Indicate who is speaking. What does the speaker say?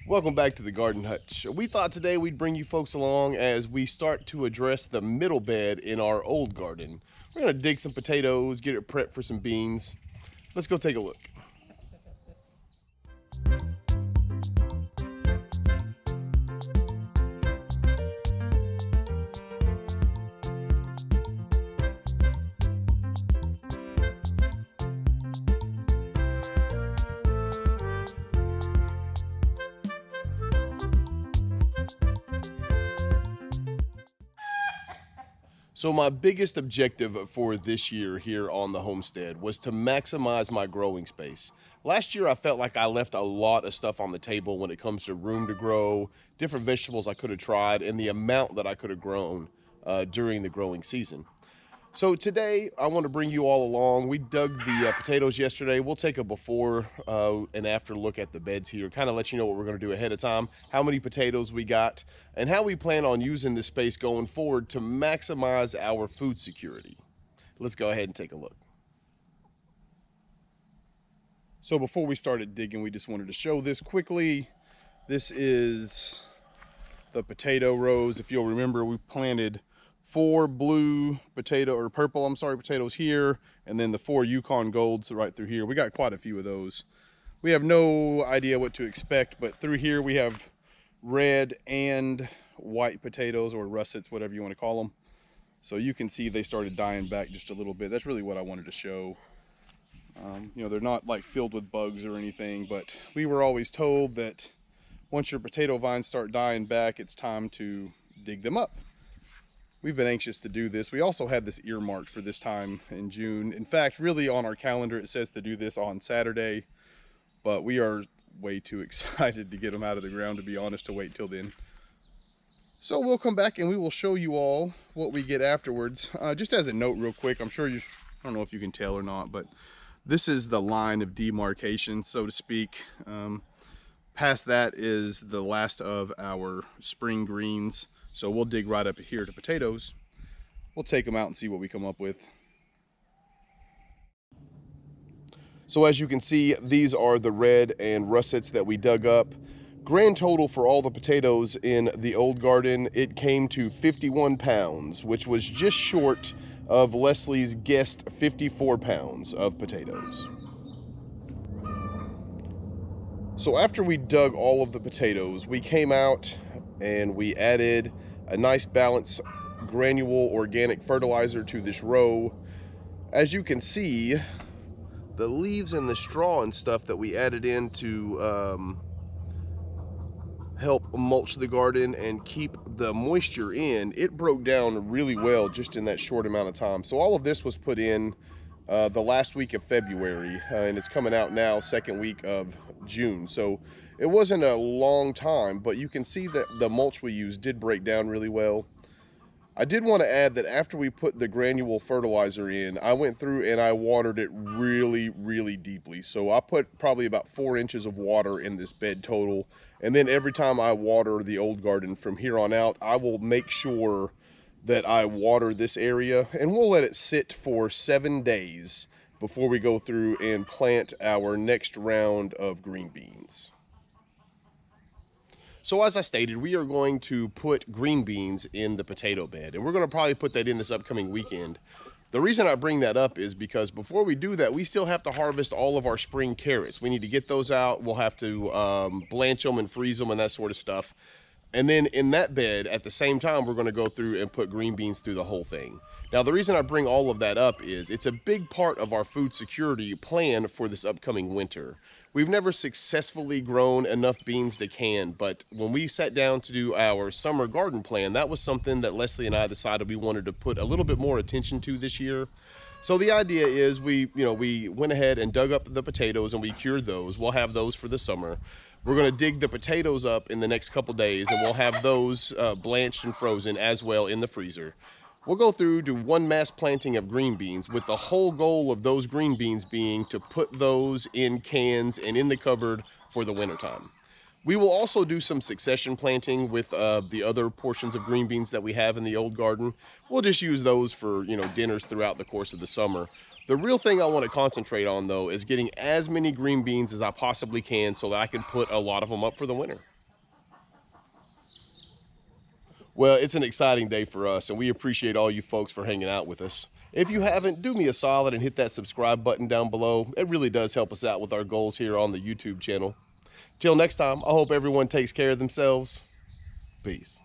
Speaker 1: Welcome back to the Garden Hutch. We thought today we'd bring you folks along as we start to address the middle bed in our old garden. We're going to dig some potatoes, get it prepped for some beans. Let's go take a look. So my biggest objective for this year here on the homestead was to maximize my growing space. Last year I felt like I left a lot of stuff on the table when it comes to room to grow, different vegetables I could have tried, and the amount that I could have grown during the growing season. So today I want to bring you all along. We dug the potatoes yesterday. We'll take a before and after look at the beds here, kind of let you know what we're going to do ahead of time, how many potatoes we got, and how we plan on using this space going forward to maximize our food security. Let's go ahead and take a look. So before we started digging, we just wanted to show this quickly. This is the potato rows. If you'll remember, we planted 4 purple potatoes here, and then the 4 Yukon Golds right through here. We got quite a few of those. We have no idea what to expect, but through here we have red and white potatoes, or russets, whatever you want to call them. So you can see they started dying back just a little bit. That's really what I wanted to show. You know, they're not like filled with bugs or anything, but we were always told that once your potato vines start dying back, it's time to dig them up. We've been anxious to do this. We also had this earmarked for this time in June. In fact, really on our calendar, it says to do this on Saturday, but we are way too excited to get them out of the ground, to be honest, to wait till then. So we'll come back and we will show you all what we get afterwards. Just as a note real quick, I don't know if you can tell or not, but this is the line of demarcation, so to speak. Past that is the last of our spring greens. So we'll dig right up here to potatoes. We'll take them out and see what we come up with. So as you can see, these are the red and russets that we dug up. Grand total for all the potatoes in the old garden, it came to 51 pounds, which was just short of Leslie's guessed 54 pounds of potatoes. So after we dug all of the potatoes, we came out and we added a nice balanced granule organic fertilizer to this row. As you can see, the leaves and the straw and stuff that we added in to help mulch the garden and keep the moisture in, it broke down really well just in that short amount of time. So all of this was put in the last week of February, and it's coming out now second week of June. So it wasn't a long time, but you can see that the mulch we used did break down really well. I did want to add that after we put the granule fertilizer in, I went through and I watered it really, really deeply. So I put probably about 4 inches of water in this bed total. And then every time I water the old garden from here on out, I will make sure that I water this area, and we'll let it sit for 7 days before we go through and plant our next round of green beans. So as I stated, we are going to put green beans in the potato bed, and we're going to probably put that in this upcoming weekend. The reason I bring that up is because before we do that, we still have to harvest all of our spring carrots. We need to get those out. We'll have to blanch them and freeze them and that sort of stuff. And then in that bed, at the same time, we're going to go through and put green beans through the whole thing. Now, the reason I bring all of that up is it's a big part of our food security plan for this upcoming winter. We've never successfully grown enough beans to can, but when we sat down to do our summer garden plan, that was something that Leslie and I decided we wanted to put a little bit more attention to this year. So the idea is we went ahead and dug up the potatoes and we cured those. We'll have those for the summer. We're going to dig the potatoes up in the next couple days, and we'll have those blanched and frozen as well in the freezer. We'll go through, do one mass planting of green beans, with the whole goal of those green beans being to put those in cans and in the cupboard for the wintertime. We will also do some succession planting with the other portions of green beans that we have in the old garden. We'll just use those for, dinners throughout the course of the summer. The real thing I want to concentrate on, though, is getting as many green beans as I possibly can so that I can put a lot of them up for the winter.
Speaker 2: Well, it's an exciting day for us, and we appreciate all you folks for hanging out with us. If you haven't, do me a solid and hit that subscribe button down below. It really does help us out with our goals here on the YouTube channel. Till next time, I hope everyone takes care of themselves. Peace.